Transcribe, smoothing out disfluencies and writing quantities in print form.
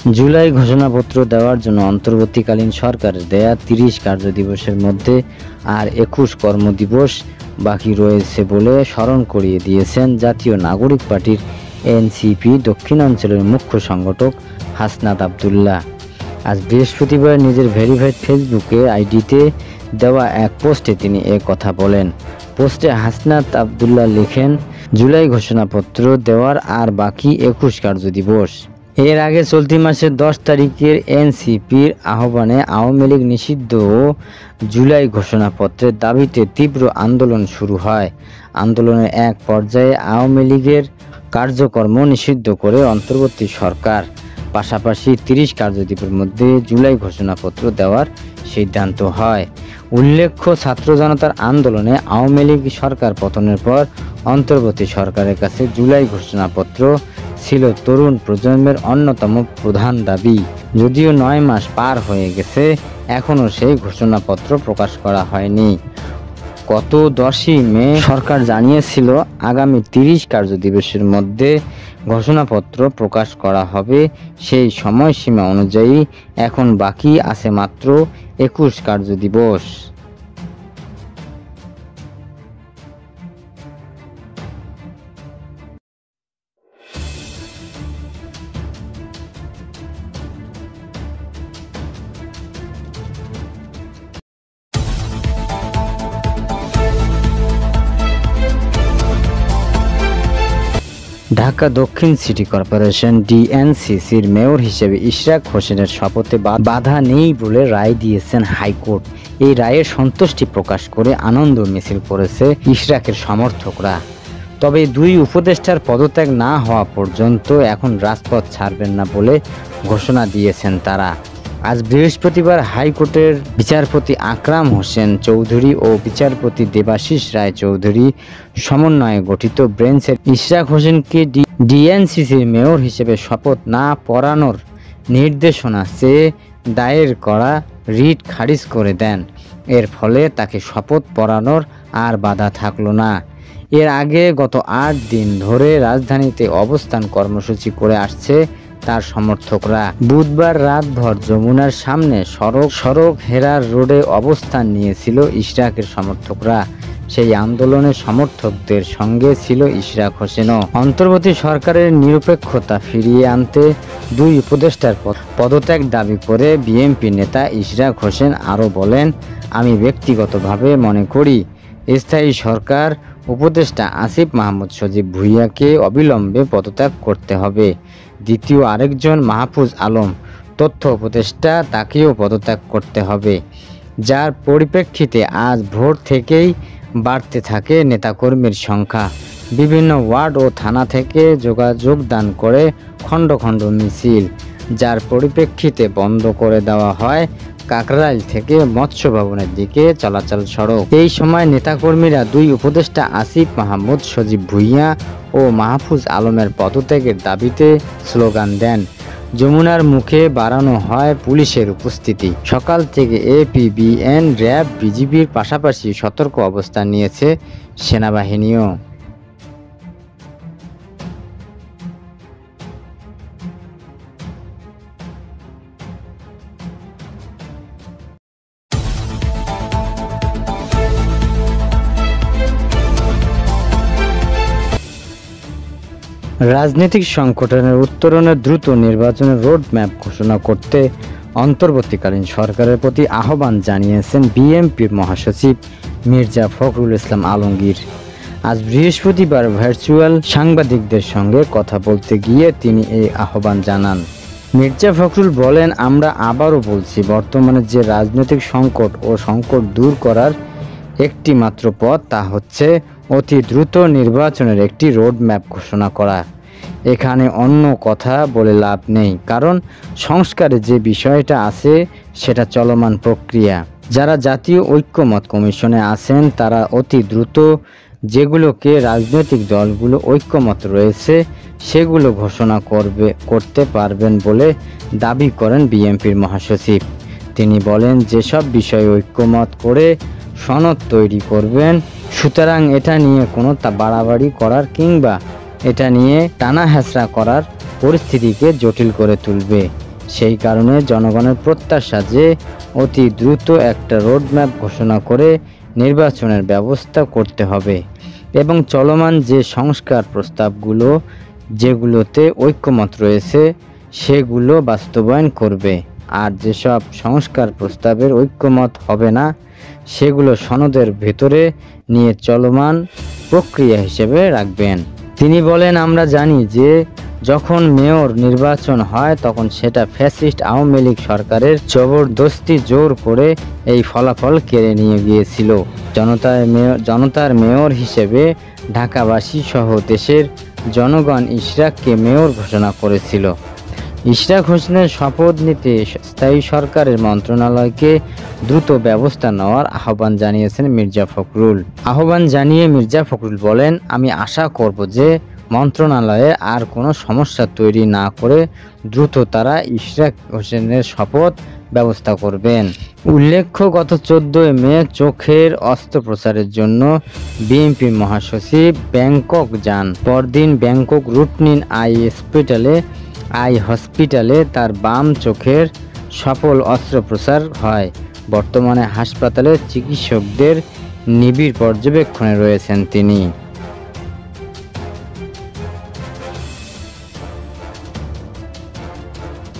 জুলাই ঘোষণাপত্র দেওয়ার জন্য অন্তর্বর্তীকালীন সরকারের দেয়া 30 কার্যদিবসের মধ্যে আর 21 কর্মদিবস বাকি রয়েছে বলে স্মরণ করিয়ে দিয়েছেন জাতীয় নাগরিক পার্টির এনসিপি দক্ষিণাঞ্চলের মুখ্য সংগঠক হাসনাত আবদুল্লাহ। আজ বৃহস্পতিবার নিজের ভেরিফাইড ফেসবুকে আইডিতে দেওয়া এক পোস্টে তিনি কথা বলেন। পোস্টে হাসনাত আবদুল্লাহ লিখেন, জুলাই ঘোষণাপত্র দেওয়ার আর বাকি 21 কার্যদিবস। এর আগে চলতি মাসের 10 তারিখের এনসিপির আহ্বানে আওয়ামী লীগ নিষিদ্ধ ও জুলাই ঘোষণাপত্রের দাবিতে তীব্র আন্দোলন শুরু হয়। আন্দোলনের এক পর্যায়ে আওয়ামী লীগের কার্যক্রম নিষিদ্ধ করে অন্তর্বর্তী সরকার পাশাপাশি 30 কার্যদিবসের মধ্যে জুলাই ঘোষণাপত্র দেওয়ার সিদ্ধান্ত হয়। উল্লেখ্য, ছাত্র জনতার আন্দোলনে আওয়ামী লীগ সরকার পতনের পর অন্তর্বর্তী সরকারের কাছে জুলাই ঘোষণাপত্র ছিল তরুণ প্রজন্মের অন্যতম প্রধান দাবি। যদিও 9 মাস পার হয়ে গেছে, এখনও সেই ঘোষণাপত্র প্রকাশ করা হয়নি। গত 10ই মে সরকার জানিয়েছিল আগামী 30 কার্যদিবসের মধ্যে ঘোষণাপত্র প্রকাশ করা হবে। সেই সময়সীমা অনুযায়ী এখন বাকি আছে মাত্র 21 কার্যদিবস। ঢাকা দক্ষিণ সিটি কর্পোরেশন ডিএনসিসির মেয়র হিসেবে ইশরাক হোসেনের শপথে বাধা নেই বলে রায় দিয়েছেন হাইকোর্ট। এই রায়ে সন্তুষ্টি প্রকাশ করে আনন্দ মিছিল করেছে ইশরাকের সমর্থকরা। তবে দুই উপদেষ্টার পদত্যাগ না হওয়া পর্যন্ত এখন রাজপথ ছাড়বেন না বলে ঘোষণা দিয়েছেন তারা। আজ বৃহস্পতিবার হাইকোর্টের বিচারপতি আকরাম হোসেন চৌধুরী ও বিচারপতি দেবাশিস রায় চৌধুরী সমন্বয়ে গঠিত বেঞ্চের ইশরাক হোসেনকে ডিএনসিসির মেয়র হিসেবে শপথ না পড়ানোর নির্দেশনা চেয়ে দায়ের করা রিট খারিজ করে দেন। এর ফলে তাকে শপথ পড়ানোর আর বাধা থাকল না। এর আগে গত 8 দিন ধরে রাজধানীতে অবস্থান কর্মসূচি করে আসছে তার সমর্থকরা। বুধবার রাতভর যমুনার সামনে সড়ক হেরার রোডে অবস্থান নিয়েছিল ইশরাকের সমর্থকরা। সেই আন্দোলনের সমর্থকদের সঙ্গে ছিল ইশরাক হোসেনও। অন্তর্বর্তী সরকারের নিরপেক্ষতা ফিরিয়ে আনতে দুই উপদেষ্টার পদত্যাগ দাবি করে বিএনপি নেতা ইশরাক হোসেন আরও বলেন, আমি ব্যক্তিগতভাবে মনে করি স্থায়ী সরকার উপদেষ্টা আসিফ মাহমুদ সজীব ভুঁইয়াকে অবিলম্বে পদত্যাগ করতে হবে। দ্বিতীয় আরেকজন মাহফুজ আলম তথ্য উপদেষ্টা, তাকেও পদত্যাগ করতে হবে। যার পরিপ্রেক্ষিতে আজ ভোর থেকেই বাড়তে থাকে নেতাকর্মীর সংখ্যা। বিভিন্ন ওয়ার্ড ও থানা থেকে যোগদান করে খণ্ড খণ্ড মিছিল, যার পরিপ্রেক্ষিতে বন্ধ করে দেওয়া হয় কাকরাইল থেকে মৎস্য ভবনের দিকে চলাচল সড়ক। এই সময় নেতাকর্মীরা দুই উপদেষ্টা আসিফ মাহমুদ সজীব ভুঁইয়া ও মাহফুজ আলমের পদত্যাগের দাবিতে স্লোগান দেন। যমুনার মুখে বাড়ানো হয় পুলিশের উপস্থিতি। সকাল থেকে এপিবিএন, র্যাব, বিজিবির পাশাপাশি সতর্ক অবস্থান নিয়েছে সেনাবাহিনীও। রাজনৈতিক সংকটের উত্তরণে দ্রুত নির্বাচনের রোডম্যাপ ঘোষণা করতে অন্তর্বর্তীকালীন সরকারের প্রতি আহ্বান জানিয়েছেন বিএনপির মহাসচিব মির্জা ফখরুল ইসলাম আলমগীর। আজ বৃহস্পতিবার ভার্চুয়াল সাংবাদিকদের সঙ্গে কথা বলতে গিয়ে তিনি এই আহ্বান জানান। মির্জা ফখরুল বলেন, আমরা আবারও বলছি, বর্তমানে যে রাজনৈতিক সংকট দূর করার একটি মাত্র পথ, তা হচ্ছে অতি দ্রুত নির্বাচনের একটি রোডম্যাপ ঘোষণা করা। এখানে অন্য কথা বলে লাভ নেই, কারণ সংস্কারে যে বিষয়টা আছে সেটা চলমান প্রক্রিয়া। যারা জাতীয় ঐক্যমত কমিশনে আছেন তারা অতি দ্রুত যেগুলোকে রাজনৈতিক দলগুলো ঐক্যমত রয়েছে সেগুলো ঘোষণা করতে পারবেন বলে দাবি করেন বিএনপির মহাসচিব। তিনি বলেন, যেসব বিষয়ে ঐক্যমত করে সনদ তৈরি করবেন, সুতরাং এটা নিয়ে কোনো বাড়াবাড়ি করার কিংবা এটা নিয়ে টানা হেঁচড়া করার পরিস্থিতিকে জটিল করে তুলবে। সেই কারণে জনগণের প্রত্যাশা যে অতি দ্রুত একটা রোডম্যাপ ঘোষণা করে নির্বাচনের ব্যবস্থা করতে হবে এবং চলমান যে সংস্কার প্রস্তাবগুলো যেগুলোতে ঐক্যমত রয়েছে সেগুলো বাস্তবায়ন করবে, আর যেসব সংস্কার প্রস্তাবের ঐক্যমত হবে না সেগুলো সনদের ভেতরে নিয়ে চলমান প্রক্রিয়া হিসেবে রাখবেন। তিনি বলেন, আমরা জানি যে যখন মেয়র নির্বাচন হয় তখন সেটা ফ্যাসিস্ট আওয়ামী লীগ সরকারের জবরদস্তি জোর করে এই ফলাফল কেড়ে নিয়ে গিয়েছিল। জনতার মেয়র হিসেবে ঢাকাবাসী সহ দেশের জনগণ ইশরাককে মেয়র ঘোষণা করেছিল। ইশরাক হোসেনের শপথ নিতে স্থায়ী সরকারের মন্ত্রণালয়কে দ্রুত ব্যবস্থা নেওয়ার আহ্বান জানিয়েছেন মির্জা ফখরুল। আহ্বান জানিয়ে মির্জা ফখরুল বলেন, আমি আশা করব যে মন্ত্রণালয়ে আর কোনো সমস্যা তৈরি না করে দ্রুত তারা ইশরাক হোসেনের শপথ ব্যবস্থা করবেন। উল্লেখ্য, গত 14 মে চোখের অস্ত্রোপচারের জন্য বিএনপি মহাসচিব ব্যাংকক যান। পরদিন ব্যাংকক রুটনিন আই হসপিটালে তার বাম চোখের সফল অস্ত্রোপচার হয়। বর্তমানে হাসপাতালে চিকিৎসকদের নিবিড় পর্যবেক্ষণে রয়েছেন তিনি।